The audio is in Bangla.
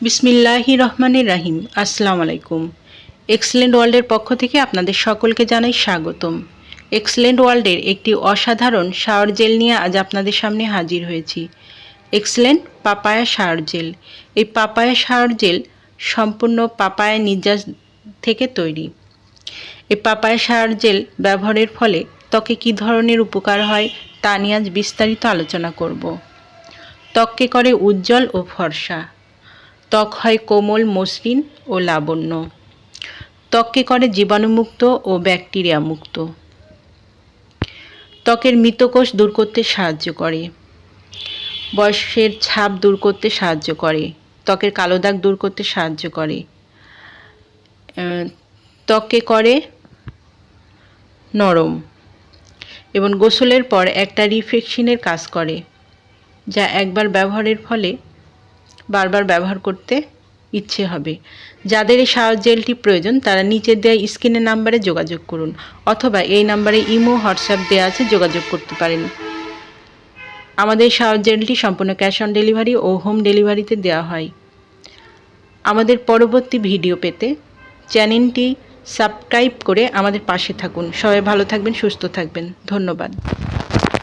বিসমিল্লাহির রহমানির রাহিম। আসসালামু আলাইকুম। এক্সেলেন্ট ওয়ার্ল্ডের পক্ষ থেকে আপনাদের সকলকে জানাই স্বাগতম। এক্সেলেন্ট ওয়ার্ল্ডের একটি অসাধারণ শাওয়ার জেল নিয়ে আজ আপনাদের সামনে হাজির হয়েছি। Excellent papaya shower gel. এই পাপায়া শাওয়ার জেল সম্পূর্ণ পাপায়া নির্যাস থেকে তৈরি। এই পাপায়া শাওয়ার জেল ব্যবহারের ফলে ত্বকে কী ধরনের উপকার হয় তা নিয়ে আজ বিস্তারিত আলোচনা করব। ত্বককে করে উজ্জ্বল ও ফর্সা। ত্বক হয় কোমল, মসৃণ ও লাবণ্য। ত্বককে করে জীবাণুমুক্ত ও ব্যাকটেরিয়া মুক্ত। ত্বকের মৃতকোষ দূর করতে সাহায্য করে। বয়সের ছাপ দূর করতে সাহায্য করে। ত্বকের কালো দাগ দূর করতে সাহায্য করে। ত্বককে করে নরম এবং গোসলের পর একটা রিফ্রেশিংয়ের কাজ করে, যা একবার ব্যবহারের ফলে বারবার ব্যবহার করতে ইচ্ছে হবে। যাদের এই শাওয়ার জেলটি প্রয়োজন তারা নিচের দেওয়া স্ক্রিনের নাম্বারে যোগাযোগ করুন, অথবা এই নাম্বারে ইমো, হোয়াটসঅ্যাপ দেওয়া আছে, যোগাযোগ করতে পারেন। আমাদের শাওয়ার জেলটি সম্পূর্ণ ক্যাশ অন ডেলিভারি ও হোম ডেলিভারিতে দেওয়া হয়। আমাদের পরবর্তী ভিডিও পেতে চ্যানেলটি সাবস্ক্রাইব করে আমাদের পাশে থাকুন। সবাই ভালো থাকবেন, সুস্থ থাকবেন। ধন্যবাদ।